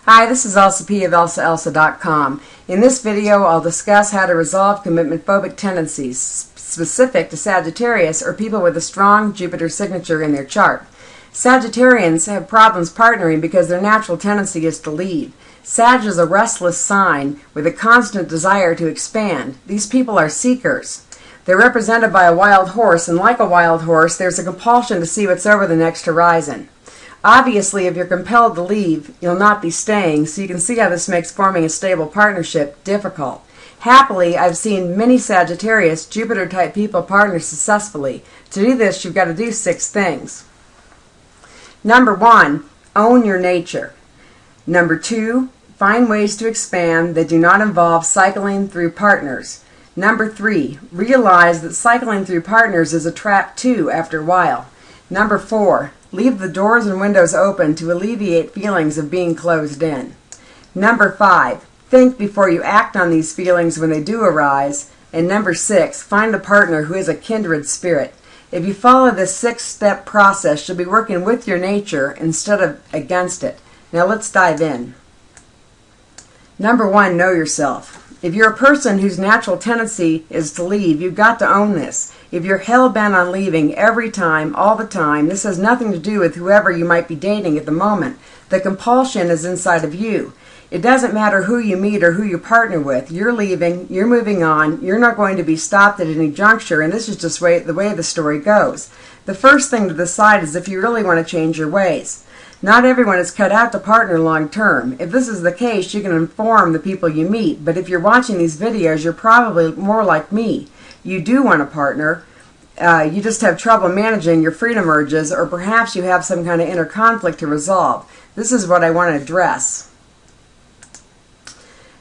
Hi, this is Elsa P. of ElsaElsa.com. In this video, I'll discuss how to resolve commitment-phobic tendencies specific to Sagittarius or people with a strong Jupiter signature in their chart. Sagittarians have problems partnering because their natural tendency is to leave. Sag is a restless sign with a constant desire to expand. These people are seekers. They're represented by a wild horse, and like a wild horse, there's a compulsion to see what's over the next horizon. Obviously, if you're compelled to leave, you'll not be staying, so you can see how this makes forming a stable partnership difficult. Happily, I've seen many Sagittarius, Jupiter-type people partner successfully. To do this, you've got to do 6 things. Number 1, own your nature. Number 2, find ways to expand that do not involve cycling through partners. Number 3, realize that cycling through partners is a trap too after a while. Number 4, leave the doors and windows open to alleviate feelings of being closed in. Number 5, think before you act on these feelings when they do arise. And number 6, find a partner who is a kindred spirit. If you follow this 6-step process, you'll be working with your nature instead of against it. Now let's dive in. Number 1, know yourself. If you're a person whose natural tendency is to leave, you've got to own this. If you're hell-bent on leaving every time, all the time, this has nothing to do with whoever you might be dating at the moment. The compulsion is inside of you. It doesn't matter who you meet or who you partner with. You're leaving, you're moving on, you're not going to be stopped at any juncture, and this is just the way the story goes. The first thing to decide is if you really want to change your ways. Not everyone is cut out to partner long term. If this is the case, you can inform the people you meet, but if you're watching these videos, you're probably more like me. You do want a partner. You just have trouble managing your freedom urges, or perhaps you have some kind of inner conflict to resolve. This is what I want to address.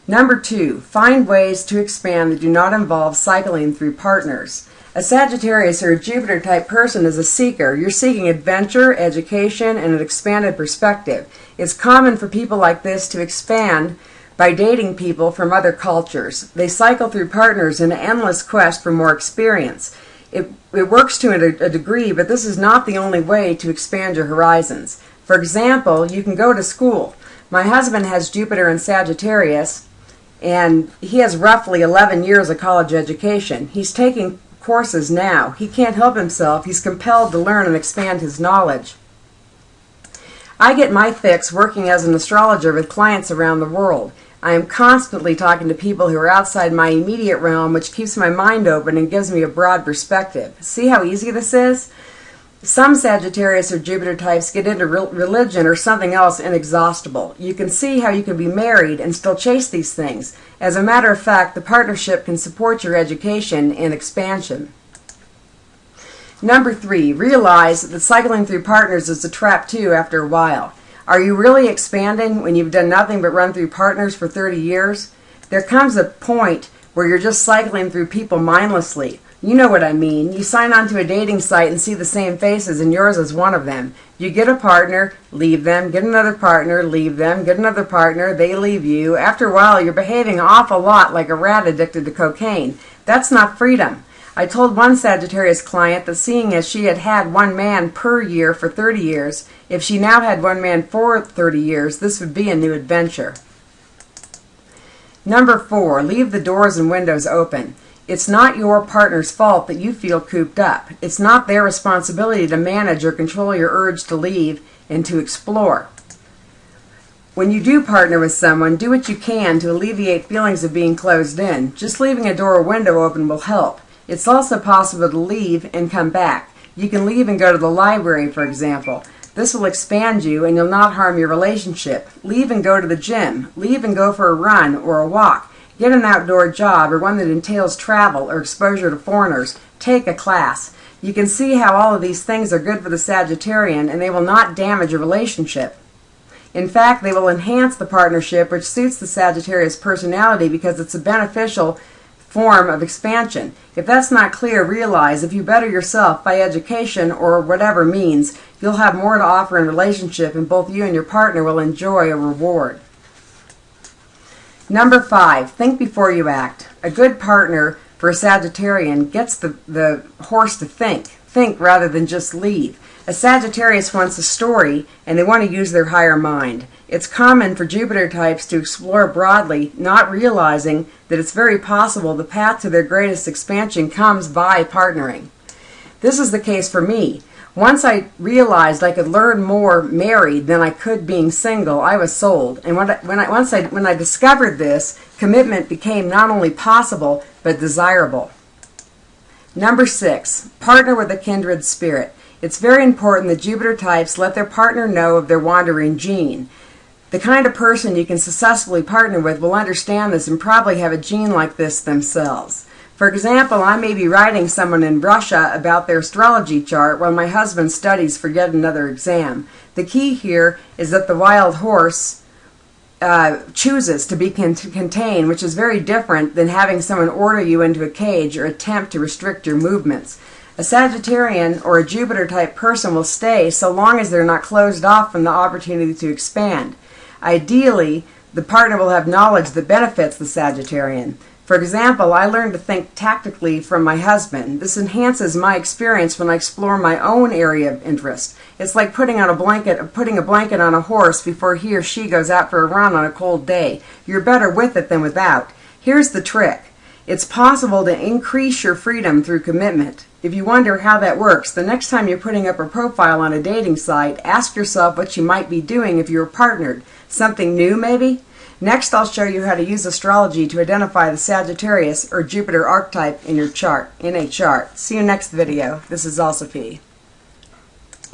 Number 2, find ways to expand that do not involve cycling through partners. A Sagittarius or a Jupiter-type person is a seeker. You're seeking adventure, education, and an expanded perspective. It's common for people like this to expand by dating people from other cultures. They cycle through partners in an endless quest for more experience. It works to a degree, but this is not the only way to expand your horizons. For example, you can go to school. My husband has Jupiter in Sagittarius, and he has roughly 11 years of college education. He's taking courses now. He can't help himself. He's compelled to learn and expand his knowledge. I get my fix working as an astrologer with clients around the world. I am constantly talking to people who are outside my immediate realm, which keeps my mind open and gives me a broad perspective. See how easy this is? Some Sagittarius or Jupiter types get into religion or something else inexhaustible. You can see how you can be married and still chase these things. As a matter of fact, the partnership can support your education and expansion. Number 3, realize that cycling through partners is a trap too after a while. Are you really expanding when you've done nothing but run through partners for 30 years? There comes a point where you're just cycling through people mindlessly. You know what I mean. You sign on to a dating site and see the same faces, and yours is one of them. You get a partner, leave them, get another partner, leave them, get another partner, they leave you. After a while, you're behaving an awful lot like a rat addicted to cocaine. That's not freedom. I told one Sagittarius client that seeing as she had had one man per year for 30 years, if she now had one man for 30 years, this would be a new adventure. Number 4, leave the doors and windows open. It's not your partner's fault that you feel cooped up. It's not their responsibility to manage or control your urge to leave and to explore. When you do partner with someone, do what you can to alleviate feelings of being closed in. Just leaving a door or window open will help. It's also possible to leave and come back. You can leave and go to the library, for example. This will expand you and you'll not harm your relationship. Leave and go to the gym. Leave and go for a run or a walk. Get an outdoor job or one that entails travel or exposure to foreigners. Take a class. You can see how all of these things are good for the Sagittarian, and they will not damage a relationship. In fact, they will enhance the partnership, which suits the Sagittarius personality because it's a beneficial form of expansion. If that's not clear, realize if you better yourself by education or whatever means, you'll have more to offer in a relationship, and both you and your partner will enjoy a reward. Number 5, think before you act. A good partner for a Sagittarian gets the horse to think. think rather than just leave. A Sagittarius wants a story, and they want to use their higher mind. It's common for Jupiter types to explore broadly, not realizing that it's very possible the path to their greatest expansion comes by partnering. This is the case for me. Once I realized I could learn more married than I could being single, I was sold. And when I discovered this, commitment became not only possible, but desirable. Number 6, partner with a kindred spirit. It's very important that Jupiter types let their partner know of their wandering gene. The kind of person you can successfully partner with will understand this and probably have a gene like this themselves. For example, I may be writing someone in Russia about their astrology chart while my husband studies for yet another exam. The key here is that the wild horse chooses to be contained, which is very different than having someone order you into a cage or attempt to restrict your movements. A Sagittarian or a Jupiter type person will stay so long as they're not closed off from the opportunity to expand. Ideally, the partner will have knowledge that benefits the Sagittarian. For example, I learned to think tactically from my husband. This enhances my experience when I explore my own area of interest. It's like putting a blanket on a horse before he or she goes out for a run on a cold day. You're better with it than without. Here's the trick. It's possible to increase your freedom through commitment. If you wonder how that works, the next time you're putting up a profile on a dating site, ask yourself what you might be doing if you were partnered. Something new, maybe? Next, I'll show you how to use astrology to identify the Sagittarius or Jupiter archetype in a chart. See you next video. This is Alsophy.